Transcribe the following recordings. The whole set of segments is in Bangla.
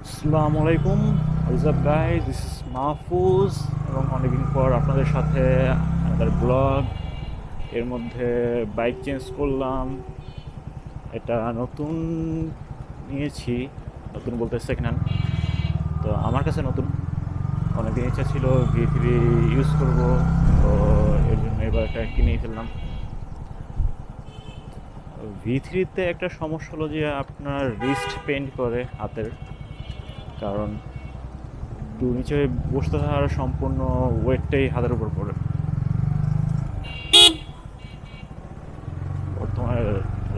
আসসালামু আলাইকুম, what's up guys, this is Mahfuz এবং অনেকদিন পর আপনাদের সাথে আমাদের ব্লগ। এর মধ্যে বাইক চেঞ্জ করলাম, এটা নতুন নিয়েছি, নতুন বলতে সেকেন্ড হ্যান্ড। তো আমার কাছে নতুন, অনেকদিন ইচ্ছা ছিল V3 ইউজ করব, তো এর জন্য এবার এটা কিনেই ফেললাম। V3-তে একটা সমস্যা হলো যে আপনার রিস্ট পেইন্ট করে হাতের, কারণ নিচে বসতে থাকার সম্পূর্ণ ওয়েটটাই হাতের উপর পড়ে। বর্তমানে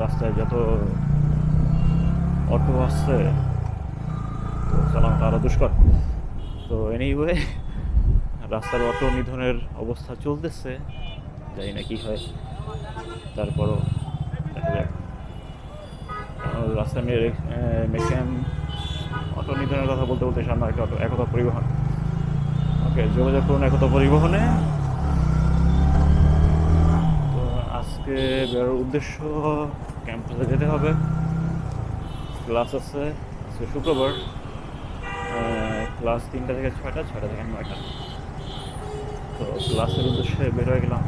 রাস্তায় যত অটো আসছে, তো চালানোটা আরও দুষ্কর। তো এনিওয়ে, রাস্তার অটো নিধনের অবস্থা চলতেছে, জানি না কি হয়, তারপরও দেখা যাক। রাস্তায় মেক্যাম অটো নিধনের কথা বলতে বলতে সামনে একটা অটো, একতা পরিবহন। ওকে, যোগাযোগ করুন একতা পরিবহনে। তো আজকে বেরোর উদ্দেশ্য, ক্যাম্পাসে যেতে হবে, ক্লাস আছে আজকে শুক্রবার, ক্লাস 3টা থেকে 6টা, 6টা থেকে 9টা। তো ক্লাসের উদ্দেশ্যে বের হয়ে গেলাম।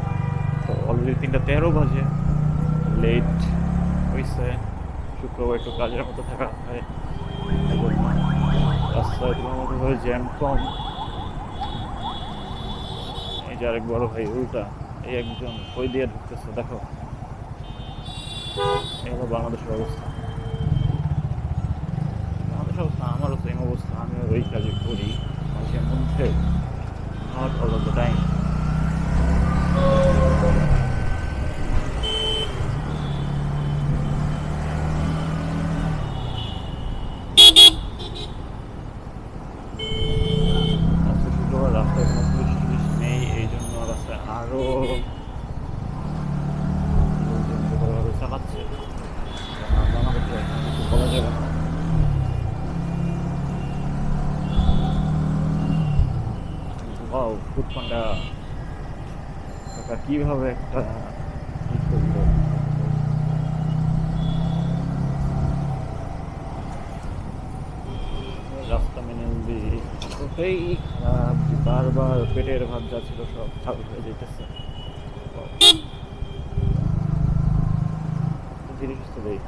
তো অলরেডি 3:13 বাজে, লেট হয়েছে। শুক্রবার একটু কাজের মতো থাকা হয়, রাস্তায় তুলনামূলকভাবে জ্যাম কম। এই যে আরেক বড় ভাই উল্টা, এই একজন কই দিয়ে ঢুকতেছে, দেখো। এই হলো বাংলাদেশের অবস্থা। বাংলাদেশের অবস্থা আমারও সেম অবস্থা, আমিও ওই কাজে করি মাঝে মধ্যে, not all of the time. আজকে শুক্রবার, রাস্তায় কোনো পুলিশ টুলিশ নেই, এই জন্য রাস্তায় আরও ভাবে চালাচ্ছে। বাংলাদেশে এখন কিছু বলা যাবে না। ওয়াও, ফুড পান্ডা কাকা কীভাবে একটা ই করলো। রাস্তা মেনে ওটাই খারাপ, বারবার পেটের ভাত যা ছিল সব চালু হয়ে যেতেছে। ধীরে সুস্থ দেই,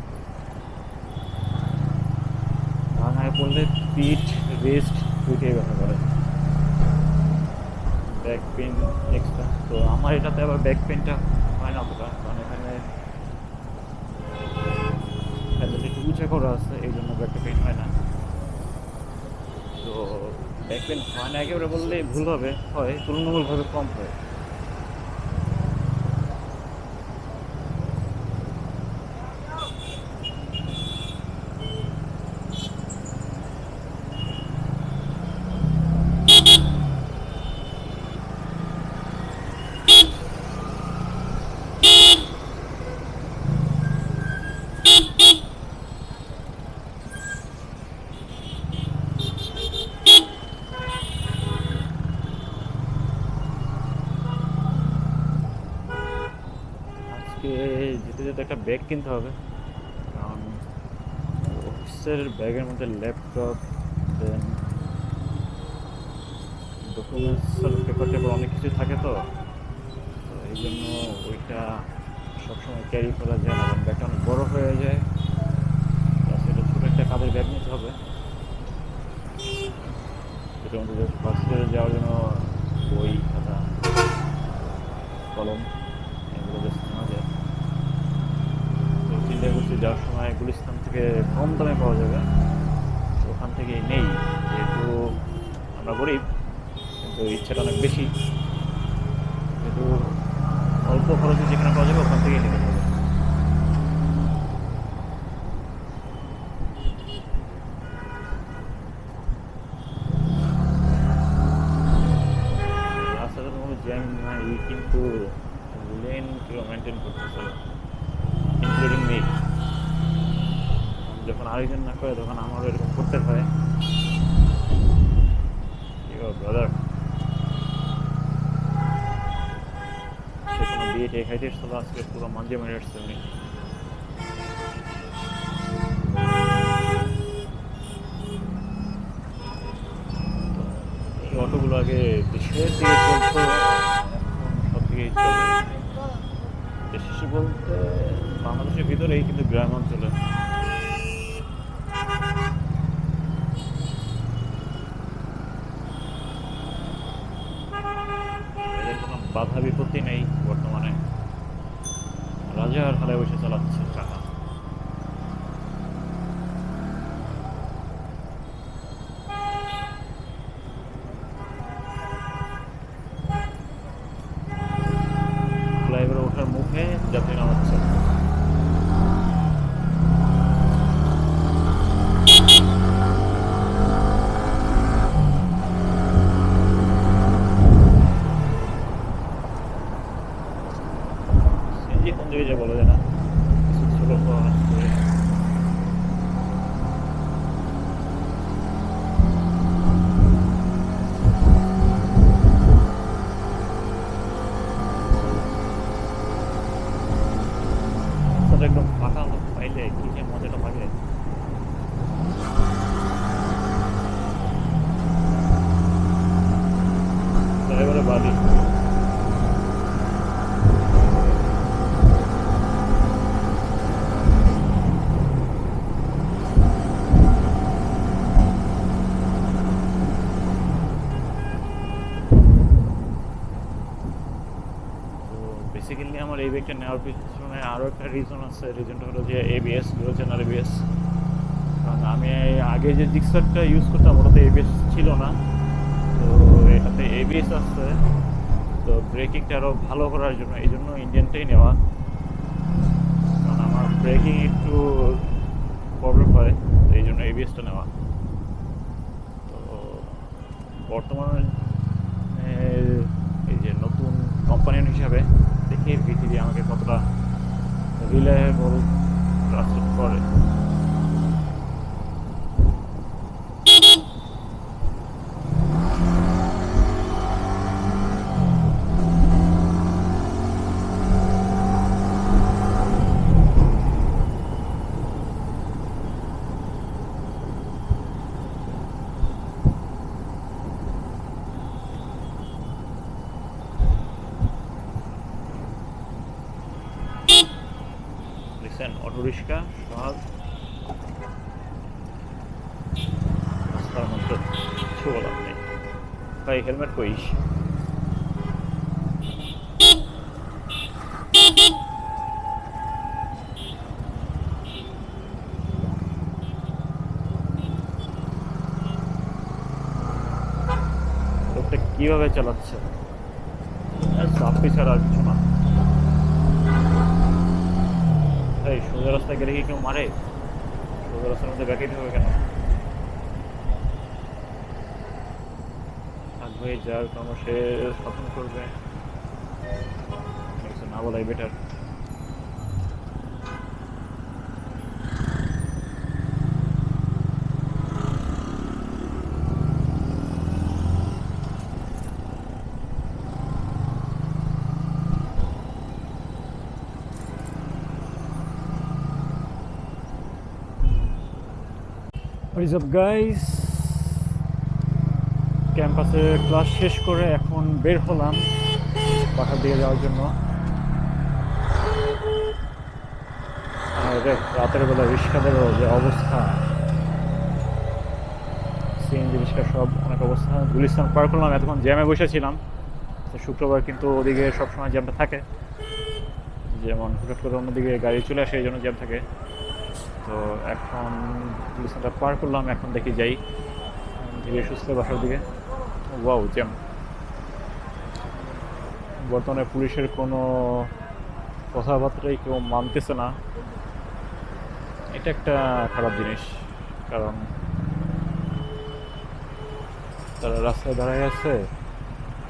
ভাঙায় পড়লে পিঠ, রেস্ট দুইটাই ব্যথা করে, ব্যাক পেন এক্সট্রা। তো আমার এটাতে আবার ব্যাক পেনটা হয় না অতটা, কারণ এখানে একটু উঁচা করা আছে, এই জন্য ব্যাকটা পেন হয় না। তো ব্যাক পেন হয় না একেবারে বললে ভুল হবে, হয় তুলনামূলকভাবে কম হয়। আজকে যেতে যেতে একটা ব্যাগ কিনতে হবে, কারণ অফিসের ব্যাগের মধ্যে ল্যাপটপ, দেন ডকুমেন্টসের পেপার টেপার অনেক কিছু থাকে। তো তো এই জন্য ওইটা সবসময় ক্যারি করা যায় না, কারণ ব্যাগটা অনেক বড়ো হয়ে যায়। সেটা ছোটো একটা কাজের ব্যাগ নিতে হবে, যেটার মধ্যে জাস্ট বাসে যাওয়ার জন্য বই, খাতা, কলম এগুলো জাস্ট নেওয়া যায়। তো চিন্তা করছি যাওয়ার সময় গুলিস্তান থেকে কম দামে পাওয়া যাবে, তো ওখান থেকেই নেই। যেহেতু আমরা গরিব, কিন্তু ইচ্ছাটা অনেক বেশি, যেহেতু অল্প খরচে যেখানে পাওয়া যাবে ওখান থেকেই নিতে হবে। রাস্তাটা কোনো জ্যাম নাই, কিন্তু লেন কেউ মেনটেন করতেছে, ইনক্লুডিং মি। যখন আরেকজন না করে তখন আমারও এরকম করতে হয়। ব্রাদার, সে কোনো বিয়ে খাইতে এসছিল আজকে পুরো মাঞ্জে মেরে আসছে উনি। এই অটোগুলো আগে দেশের দিকে চলতো, এখন সব দিকেই চলে। দেশে বলতে বাংলাদেশের ভিতরেই, কিন্তু গ্রাম অঞ্চলে। এদের কোনো বাধা বিপত্তি নেই বর্তমানে, রাজার হালে বসে চালাচ্ছে টাকা। ফ্লাইওভারে ওঠার মুখে যাত্রী নামাচ্ছে। সিএনজি কোন দিকে যে বলা যায় না, কিছু লোক আসছে। রাস্তাটা একদম ফাঁকা পাইলে কি যে মজাটা লাগে। এবারে বালি বেসিক্যালি আমার এই বাইকটা নেওয়ার পিছনে আরও একটা রিজন আছে। রিজনটা হলো যে এবিএস, ডুয়াল চ্যানেল এবিএস। কারণ আমি আগে যে জিক্সারটা ইউজ করতাম ওটাতে এবিএস ছিল না, তো এটাতে এবিএস আছে। তো ব্রেকিংটা আরও ভালো করার জন্য এই জন্য ইন্ডিয়ানটাই নেওয়া। কারণ আমার ব্রেকিং একটু প্রবলেম হয়, তো এই জন্য এবিএসটা নেওয়া। তো বর্তমানে এই যে নতুন কোম্পানি হিসাবে দেখি ভিটিভি আমাকে কতটা রিলায়েবল ট্রাস্টেড করে। অটো রিক্সা সহজ রাস্তার মধ্যে কিছু বলার নেই। ভাই হেলমেট কইস। লোকটা কিভাবে চালাচ্ছে, চাপি ছাড়া আর কিছু না। ভাই সোজা রাস্তায় গেলে কি কেউ মারে? সোজা রাস্তার মধ্যে ব্যাকেট হবে কেন? থাক ভাই, যার কর্ম সে শাসন করবে, কিছু না বলাই better. What is up guys? ক্যাম্পাসে ক্লাস শেষ করে এখন বের হলাম বাসার দিকে যাওয়ার জন্য। রাতের বেলা রিক্সাদেরও যে অবস্থা, সিএনজি রিক্সা সব অনেক অবস্থা। গুলিস্তান পার করলাম, এতক্ষণ জ্যামে বসেছিলাম। তো শুক্রবার কিন্তু ওদিকে সবসময় জ্যামটা থাকে, যেমন হুট করে অন্যদিকে গাড়ি চলে আসে, এই জন্য জ্যাম থাকে। তো এখন গুলিস্তানটা পার করলাম, এখন দেখি যাই ধীরে সুস্থ বাসার দিকে। Wow jam! বর্তমানে পুলিশের কোনো কথাবার্তাই কেউ মানতেছে না, এটা একটা খারাপ জিনিস। কারণ তারা রাস্তায় দাঁড়ায় আছে,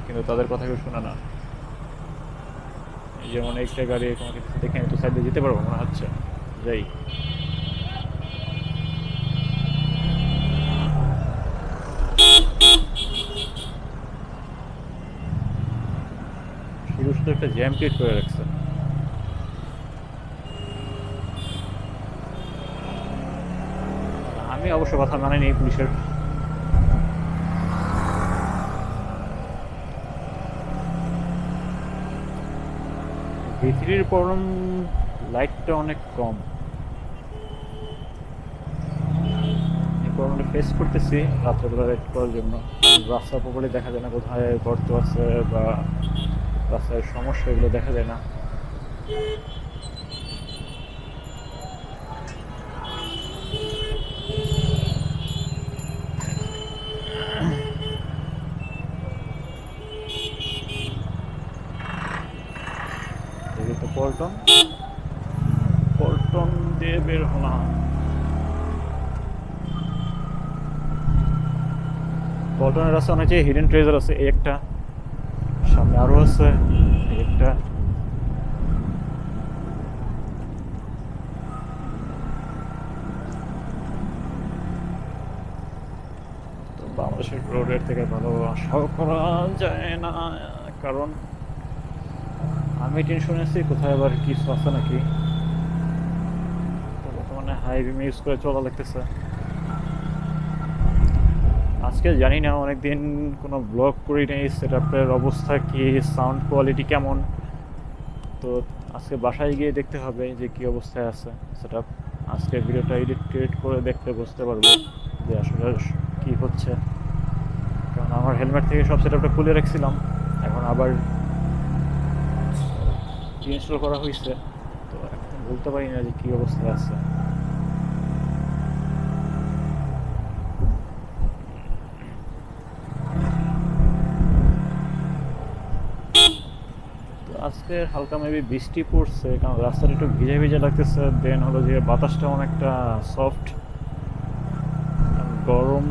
কিন্তু তাদের কথা কেউ শোনে না। যেমন একটা গাড়ি কোনো কিছু দেখে আমি তো সাইডে যেতে পারবো মনে হচ্ছে, যাই। শুধু একটা জ্যাম ক্রিয়েট করে রাখছে। আমি অবশ্য কথা মানিনি পুলিশের। ভিতরির প্রবলেম, লাইটটা অনেক কম, এই প্রবলেমটা ফেস করতেছি রাত্রেবেলা রাইড করার জন্য। রাস্তা প্রপারলি দেখা যায় না, কোথায় গর্ত আছে বা রাস্তায় সমস্যা, এগুলো দেখা যায় না। দেখি তো পল্টন, পল্টন দিয়ে বের হলাম। পল্টনের রাস্তা অনেক জায়গায় হিডেন ট্রেজার আছে, এই একটা, সামনে আরো আছে এই একটা। তো বাংলাদেশের রোডের থেকে ভালো আশাও করা যায় না, কারণ আমি টেনশন আছি কোথায় আবার কিছু আছে নাকি। তো বর্তমানে হাই বিম ইউজ করে চলা লাগতেছে। আজকে জানি না, অনেকদিন কোনো ব্লগ করি নেই, সেট আপের অবস্থা কি, সাউন্ড কোয়ালিটি কেমন। তো আজকে বাসায় গিয়ে দেখতে হবে যে কি অবস্থায় আছে সেট আপ। আজকে ভিডিওটা এডিট করে দেখতে বুঝতে পারবো যে আসলে কি হচ্ছে। কারণ আমার হেলমেট থেকে সব সেট আপটা খুলে রাখছিলাম, এখন আবার ইনস্টল করা হয়েছে, তো এখন বলতে পারি না যে কী অবস্থায় আছে। তো আজকে হালকা মেবি বৃষ্টি পড়ছে, কারণ রাস্তাটা একটু ভিজে ভিজে লাগতেছে। দেন হলো যে বাতাসটা অনেকটা সফট, গরম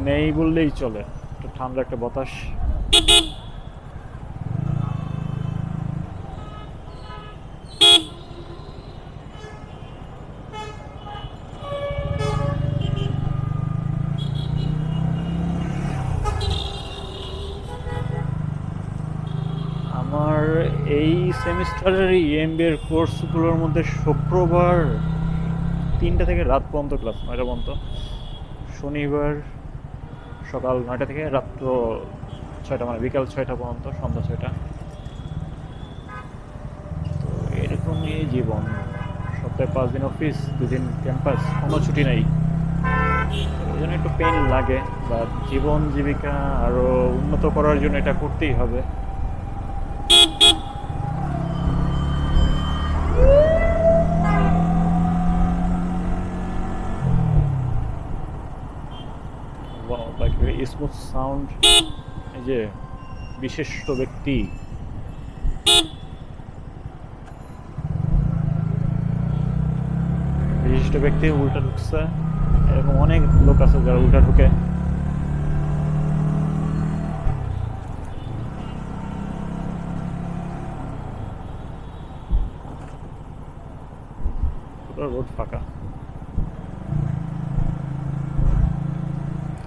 নেই বললেই চলে, একটু ঠান্ডা একটা বাতাস। আমার এই সেমিস্টারের ইএমবি এর কোর্সগুলোর মধ্যে শুক্রবার 3টা থেকে রাত পর্যন্ত ক্লাস, 9টা পর্যন্ত। শনিবার সকাল 9টা থেকে রাত্র 6টা, মানে বিকাল 6টা পর্যন্ত, সন্ধ্যা 6টা। তো এরকমই জীবন, সপ্তাহে 5 দিন অফিস, 2 দিন ক্যাম্পাস, কোনো ছুটি নাই। এই জন্য একটু পেন লাগে, বা জীবন জীবিকা আরও উন্নত করার জন্য এটা করতেই হবে। Like very smooth sound. এই যে বিশিষ্ট ব্যক্তি, বিশিষ্ট ব্যক্তি উল্টা ঢুকছে, এরকম অনেক লোক আছে যারা উল্টা ঢুকে। রোড ফাঁকা,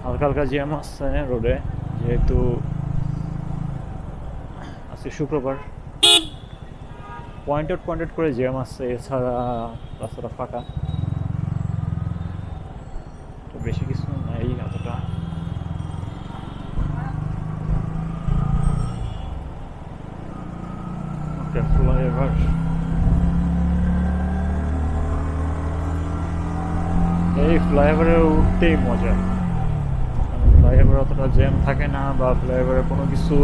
হালকা হালকা জ্যাম আসছে রোডে, যেহেতু আজকে শুক্রবার। পয়েন্টেড করে জ্যাম আসছে, এছাড়া রাস্তাটা ফাঁকা, তো বেশি কিছু নাই অতটা। ফ্লাইওভার, এই ফ্লাইওভারে উঠতেই মজা। ফ্লাইওভারে অতটা জ্যাম থাকে না, বা ফ্লাইওভারে কোনো কিছু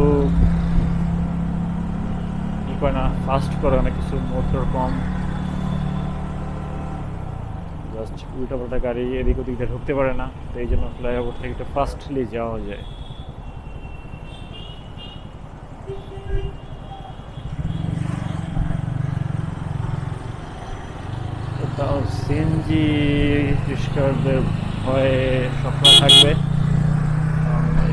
ই করে না, ফাস্ট করে অনেক কিছু, মোটর কম, জাস্ট উল্টাপাল্টা গাড়ি এদিক ওদিক দিয়ে ঢুকতে পারে না। তো এই জন্য ফ্লাইওভার থেকে একটু ফাস্টলি যাওয়া যায়। তাও সিএনজি রিক্সাওয়ালাদের ভয়ে সবসময় থাকবে,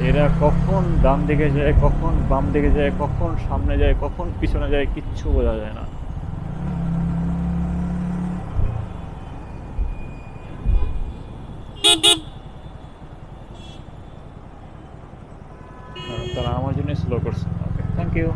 এরা কখন ডান দিকে যায়, কখন বাম দিকে যায়, কখন সামনে যায়, কখন পিছনে যায়, কিচ্ছু বোঝা যায় না। তারা আমার জন্য স্লো করছে। ওকে, থ্যাংক ইউ।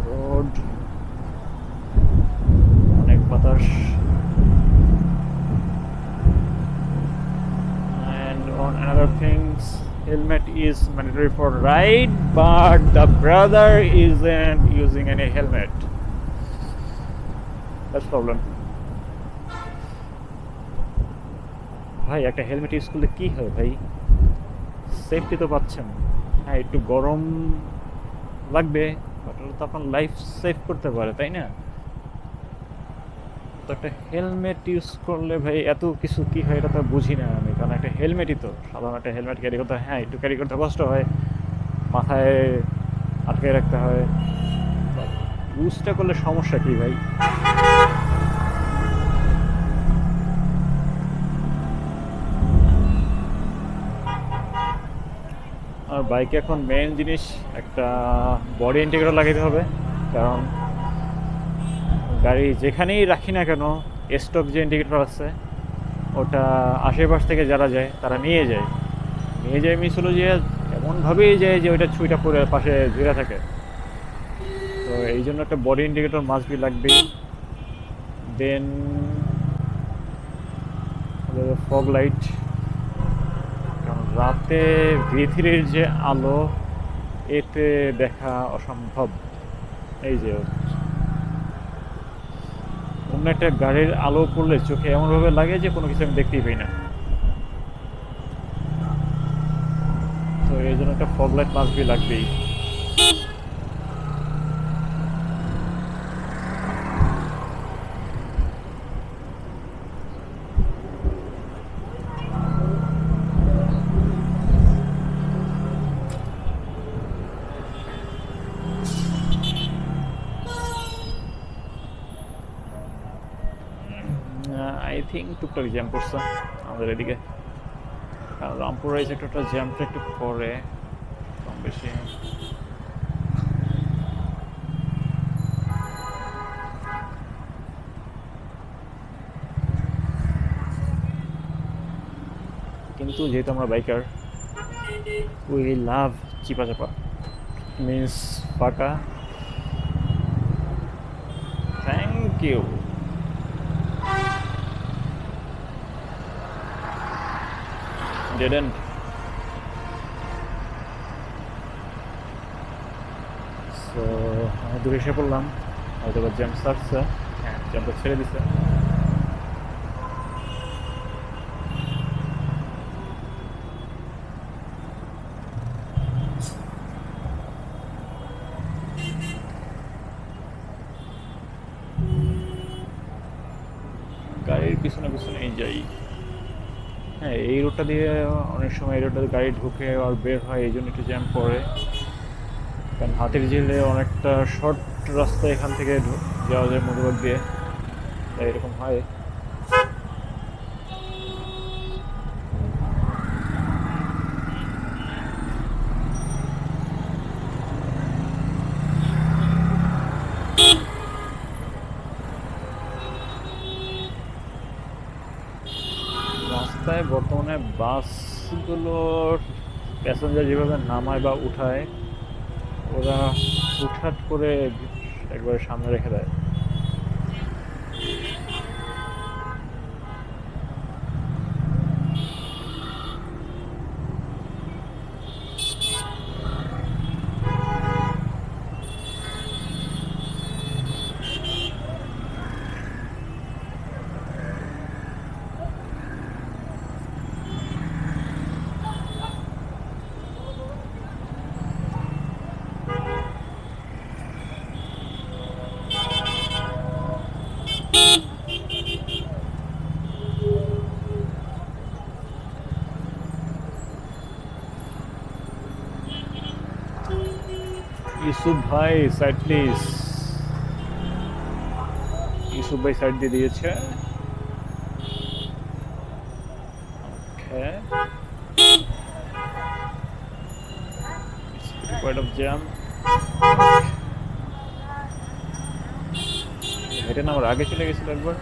রোড, অনেক বাতাস। And on another things, helmet is mandatory for ride, but the brother isn't using any helmet. That's problem. ভাই একটা হেলমেট ইউজ করলে কি হয় ভাই? সেফটি তো পাচ্ছেন, হ্যাঁ একটু গরম লাগবে, বাট ওটা তো আপনার লাইফ সেভ করতে পারে, তাই না? তো একটা হেলমেট ইউজ করলে ভাই এত কিছু কি হয় এটা তো বুঝি না আমি, কারণ একটা হেলমেটই তো, সাধারণ একটা হেলমেট ক্যারি করতে, হ্যাঁ একটু ক্যারি করতে কষ্ট হয়, মাথায় আটকে রাখতে হয়, ইউজটা করলে সমস্যা কি ভাই? আর বাইকে এখন মেইন জিনিস একটা বডি ইন্টিগ্রেটর লাগাতে হবে, কারণ গাড়ি যেখানেই রাখি না কেন স্টক যে ইন্ডিকেটর আছে ওটা আশেপাশ থেকে যারা যায় তারা নিয়ে যায় মিস হলো যে এমনভাবেই যায় যে ওইটা ছুঁইটা পরে পাশে ঝুলে থাকে। তো এই জন্য একটা বডি ইন্ডিকেটর মাস্ট বি লাগবেই। দেন ফগ লাইট, কারণ রাতে ভিথিরির যে আলো এতে দেখা অসম্ভব। এই যে অন্য একটা গাড়ির আলো পড়লে চোখে এমনভাবে লাগে যে কোনো কিছু আমি দেখতেই পাই না। তো এই জন্য একটা ফগ লাইট মাস্ট বি লাগবেই। আই থিঙ্ক টুকটাক জ্যাম করছে আমাদের এদিকে, কারণ রামপুর এই সেক্টরটা জ্যামটা একটু করে কম বেশি। কিন্তু যেহেতু আমরা বাইকার, উই লাভ চিপা চাপা, মিন্স ফাঁকা। Thank you. Didn't. So আমি দূরে এসে পড়লাম, হয়তো বা জ্যাম সারছে, হ্যাঁ জ্যামটা ছেড়ে দিছে। গাড়ির পিছনে পিছনেই যাই। হ্যাঁ এই রোডটা দিয়ে অনেক সময় এই রোডটা গাড়ি ঢুকে আর বের হয়, এই জন্য একটু জ্যাম পড়ে, কারণ হাতির ঝিলে অনেকটা শর্ট রাস্তা এখান থেকে যাওয়া যায় মধুবাগ দিয়ে, তাই এরকম হয়। রাস্তায় বর্তমানে বাসগুলোর প্যাসেঞ্জার যেভাবে নামায় বা উঠায়, ওরা হুটহাট করে একবারে সামনে রেখে দেয়। ইউসুফ ভাই সাইড প্লিজ। ইউসুফ ভাই সাইড দিয়ে দিয়েছে। Okay. It's quite a jam. এটা না আমার আগে চলে গেছিল একবার।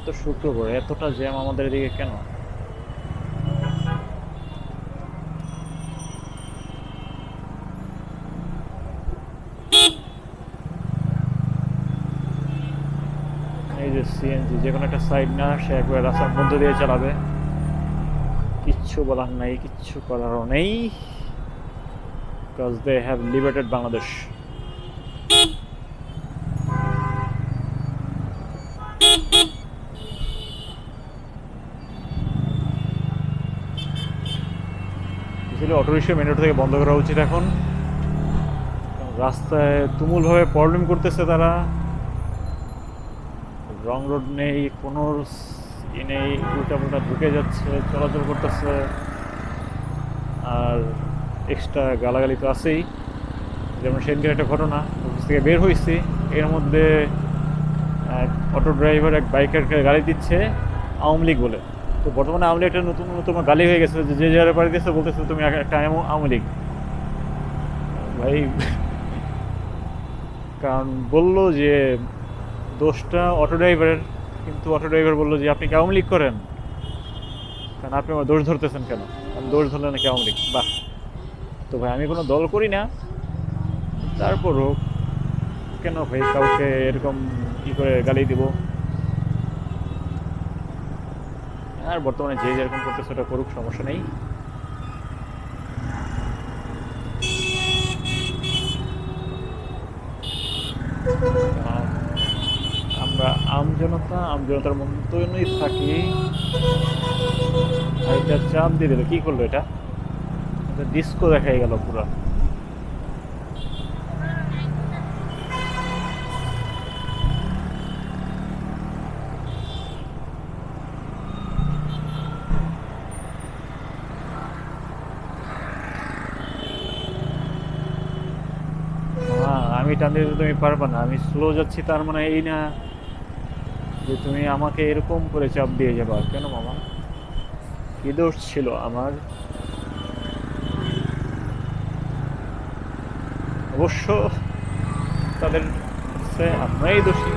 তো শুক্রবার, এতটা জ্যাম আমাদের এদিকে কেন? এই যে সিএনজি যে কোনো একটা সাইড না, সে একবার রাস্তার মধ্যে দিয়ে চালাবে, কিচ্ছু বলার নাই, কিচ্ছু করারও নেই, because they have liberated Bangladesh. Autorickshaw main road থেকে বন্ধ করা উচিত এখন, রাস্তায় তুমুলভাবে প্রবলেম করতেছে তারা। রং রোড নেই, কোনো নেই, উল্টাপাল্টা ঢুকে যাচ্ছে, চলাচল করতেছে, আর এক্সট্রা গালাগালি তো আছেই। যেমন সেদিনকার একটা ঘটনা, অফিস থেকে বের হয়েছি, এর মধ্যে এক অটো ড্রাইভার এক বাইকারকে গালি দিচ্ছে আওয়ামী লীগ বলে। তো বর্তমানে আওয়ামী লীগ একটা নতুন নতুন গালি হয়ে গেছে, যে যারা পাড়ি দিচ্ছে বলতেছে তুমি একটা আওয়ামী লীগ। ভাই কারণ বললো যে দোষটা অটো ড্রাইভারের, কিন্তু অটো ড্রাইভার বললো যে আপনি কি আওয়ামী লীগ করেন, কারণ আপনি আমার দোষ ধরতেছেন কেন, আমি দোষ ধরলেন নাকি আওয়ামী লীগ। বাহ, তো ভাই আমি কোনো দল করি না, তারপরও কেন ভাই কাউকে এরকম কী করে গালি দিব। আর বর্তমানে যে যেরকম করতেছে ওটা করুক, সমস্যা নেই। আমরা আমজনতার মধ্যেই থাকি। আর এটা চাপ দিয়ে দিল, কি করলো এটা? ডিস্কো দেখাই গেল পুরো। আমি টান দিতে তুমি পারবে না, আমি স্লো যাচ্ছি, তার মানে এই না যে তুমি আমাকে এরকম করে চাপ দিয়ে যাবা। কেন মামা, কি দোষ ছিল আমার? অবশ্য তাদের আমরাই দোষী।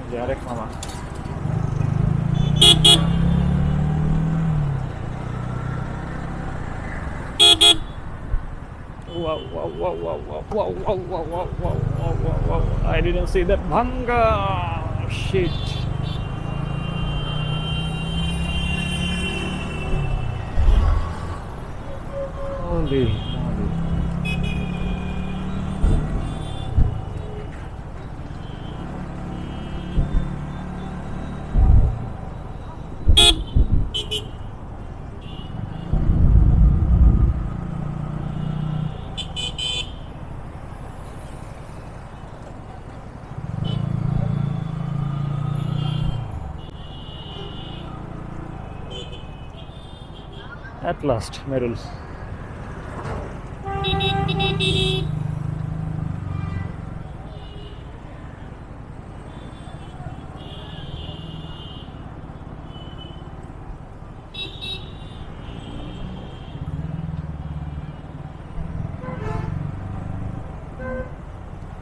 যে আরেক মামা wow, wow, wow, wow, wow, wow, wow, wow, wow, wow, wow, wow, wow. I didn't see that bhanga. Shit. Holy moly. At last, Meruls.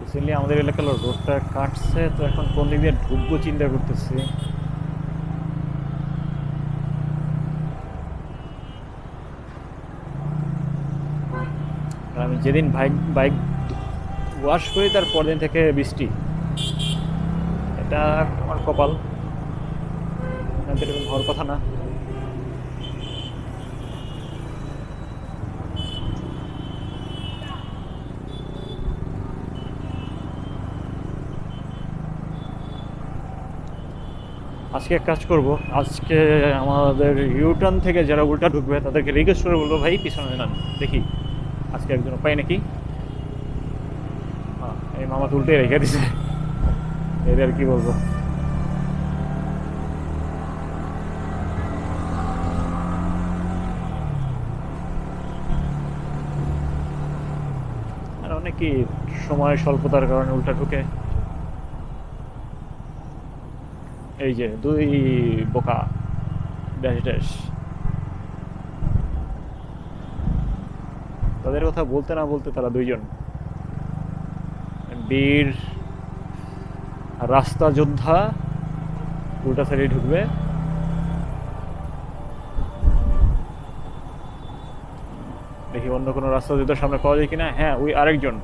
Recently আমাদের এলাকার রোডটা কাটছে, তো এখন কোন দিক দিয়ে ঢুকবো চিন্তা করতেছি। আমি যেদিন বাইক ওয়াশ করি তার পরদিন থেকে বৃষ্টি, এটা আমার কপাল, এরকম হওয়ার কথা না। আজকে এক কাজ করব, আজকে আমাদের ইউটার্ন থেকে যারা উল্টা ঢুকবে তাদেরকে রিকোয়েস্ট করে বলবো ভাই পিছনে নেন, দেখি আজকে একজন পাই নাকি। এই মামা উল্টে রেখে দিছে, এদের আর কি বলবো। আর অনেকই সময় স্বল্পতার কারণে উল্টা ঢুকে। এই যে দুই বোকা ড্যাশ ড্যাশ। তাদের কথা বলতে না বলতে তারা দুইজন বীর রাস্তা যোদ্ধা উল্টা সাইডে ঢুকবে। দেখি অন্য কোনো রাস্তা যোদ্ধার সামনে পাওয়া যায় কিনা। হ্যাঁ, ওই আরেকজন।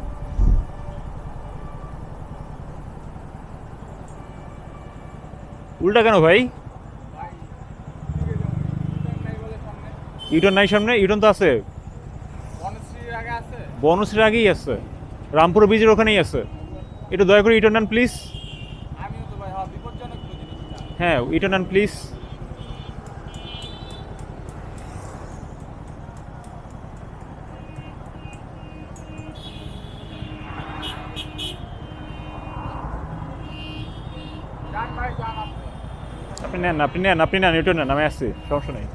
উল্টা কেন ভাই? ইউটন নাই সামনে? ইউটন তো আছে, বনশ্রীর আগেই আছে, রামপুর ব্রিজের ওখানেই আছে। একটু দয়া করে ইউটন নেন প্লিজ। হ্যাঁ, ইউটন নেন প্লিজ। আপনি নেন, আপনি নেন, আপনি নেন, ইউটন নেন, আমি আসছি, সমস্যা নেই।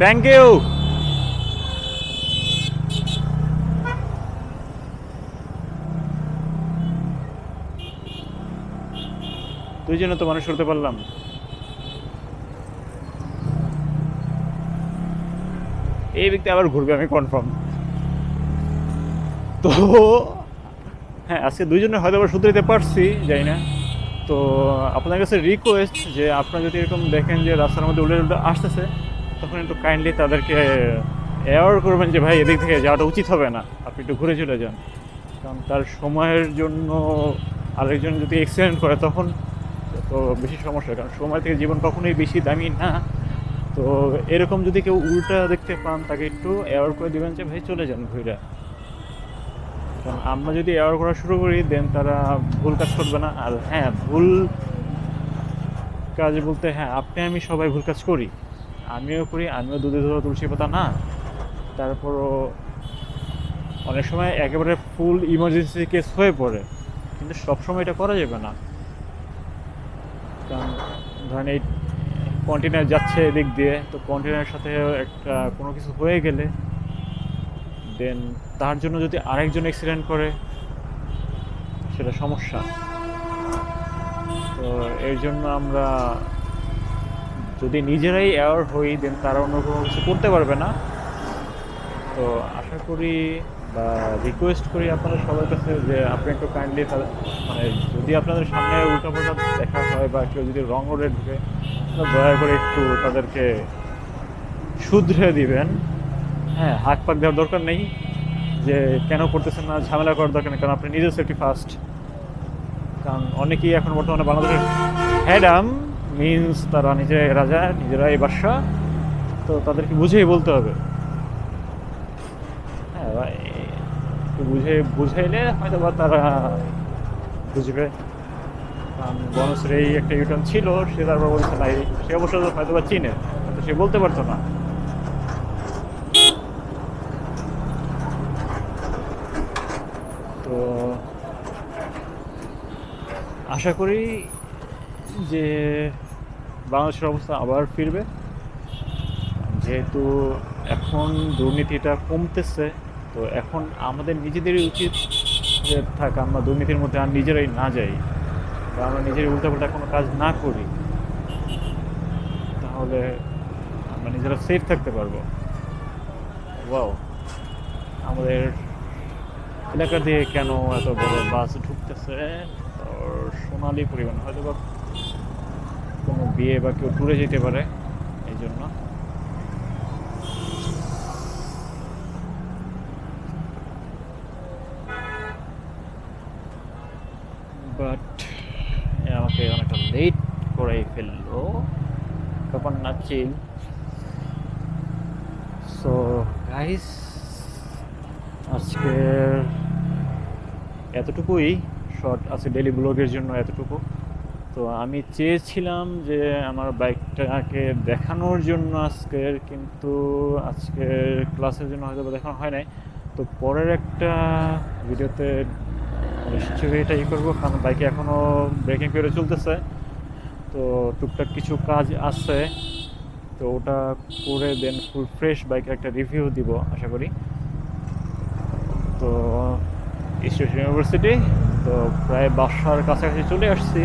Thank you. দুইজনে তো মানুষ করতে পারলাম। এই ব্যক্তি আবার ঘুরবে, আমি কনফার্ম। তো হ্যাঁ, আজকে দুইজনে হয়তো আবার শুধরাইতে পারছি, যাই না। তো আপনার কাছে রিকোয়েস্ট যে আপনারা যদি এরকম দেখেন যে রাস্তার মধ্যে উল্টে উল্টে আসতেছে, তখন একটু কাইন্ডলি তাদেরকে অ্যাওয়ার করবেন যে ভাই এদিক থেকে যাওয়াটা উচিত হবে না, আপনি একটু ঘুরে চলে যান। কারণ তার সময়ের জন্য আরেকজন যদি অ্যাক্সিডেন্ট করে তখন তো বেশি সমস্যা, কারণ সময় থেকে জীবন কখনোই বেশি দামি না। তো এরকম যদি কেউ উল্টা দেখতে পান, তাকে একটু অ্যাওয়ার করে দেবেন যে ভাই চলে যান ঘুরে। কারণ আমরা যদি অ্যাওয়ার করা শুরু করি, দেন তারা ভুল কাজ করবে না। আর হ্যাঁ, ভুল কাজ বলতে হ্যাঁ, আপনি আমি সবাই ভুল কাজ করি, আমিও করি, আমিও দুধে ধোয়া তুলসী পাতা না। তারপরও অনেক সময় একেবারে ফুল ইমার্জেন্সি কেস হয়ে পড়ে, কিন্তু সবসময় এটা করা যাবে না। কারণ ধরেন এই কন্টেনার যাচ্ছে এদিক দিয়ে, তো কন্টেনারের সাথে একটা কোনো কিছু হয়ে গেলে দেন তার জন্য যদি আরেকজন অ্যাক্সিডেন্ট করে, সেটা সমস্যা। তো এর জন্য আমরা যদি নিজেরাই অ্যাওয়ার হই, দেন তারা অন্য কোনো কিছু করতে পারবে না। তো আশা করি বা রিকোয়েস্ট করি আপনাদের সবার কাছে যে আপনি একটু কাইন্ডলি মানে যদি আপনাদের সামনে উল্টাপাল্টা দেখা হয় বা কেউ যদি রং রোডে ঢুকে, দয়া করে একটু তাদেরকে শুধরে দিবেন। হ্যাঁ, হাত পাক দেওয়ার দরকার নেই যে কেন করতেছেন না, ঝামেলা করার দরকার নেই, কারণ আপনি নিজের সেফটি ফার্স্ট। কারণ অনেকেই এখন বর্তমানে বাংলাদেশের হ্যাডাম মিনস তারা নিজেরাই রাজা, নিজেরাই বাদশা। তো তাদেরকে বুঝেই বলতে হবে। হ্যাঁ ভাই, একটু বুঝাইলে হয়তো বা তারা বুঝবে। কারণ বনশ্রী একটা ইউটার্ন ছিল, সে তারপর বলছে নাই, সে অবশ্য হয়তো বা চিনে, কিন্তু সে বলতে পারতো না। তো আশা করি যে বাংলাদেশের অবস্থা আবার ফিরবে, যেহেতু এখন দুর্নীতিটা কমতেছে। তো এখন আমাদের নিজেদেরই উচিত যে থাক আমরা দুর্নীতির মধ্যে আর নিজেরাই না যাই, বা আমরা নিজেরাই উল্টাপাল্টা কোনো কাজ না করি, তাহলে আমরা নিজেরা সেফ থাকতে পারবো। ওয়াও, আমাদের এলাকা দিয়ে কেন এত বড় বাস ঢুকতেছে? সোনালি পরিবহন, হয়তো বা কোনো বিয়ে বা কেউ ট্যুরে যেতে পারে, এই জন্য। বাট আমাকে অনেকটা লেট করে ফেললো, তখন নাচিল। সো গাইস, আজকের এতটুকুই শর্ট আছে, ডেলি ব্লগের জন্য এতটুকু। তো আমি চেয়েছিলাম যে আমার বাইকটাকে দেখানোর জন্য আজকের, কিন্তু আজকের ক্লাসের জন্য হয়তো দেখানো হয় নাই। তো পরের একটা ভিডিওতে নিশ্চয়ই এটাই করবো, কারণ বাইকে এখনও ব্রেকিং পিরিয়ড চলতেছে। তো টুকটাক কিছু কাজ আছে, তো ওটা করে দেন ফুল ফ্রেশ বাইকের একটা রিভিউ দিব আশা করি। তো স্টেশন ইউনিভার্সিটি, তো প্রায় বাসার কাছাকাছি চলে আসছি।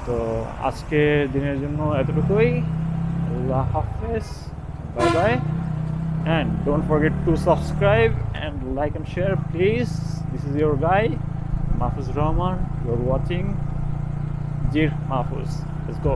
তো আজকের দিনের জন্য এতটুকুই। আল্লাহ হাফেজ, bye bye, and don't forget to subscribe and like and share please. This is your guy Mahfuz Rahman, you're watching Jir Mahfuz. Let's go.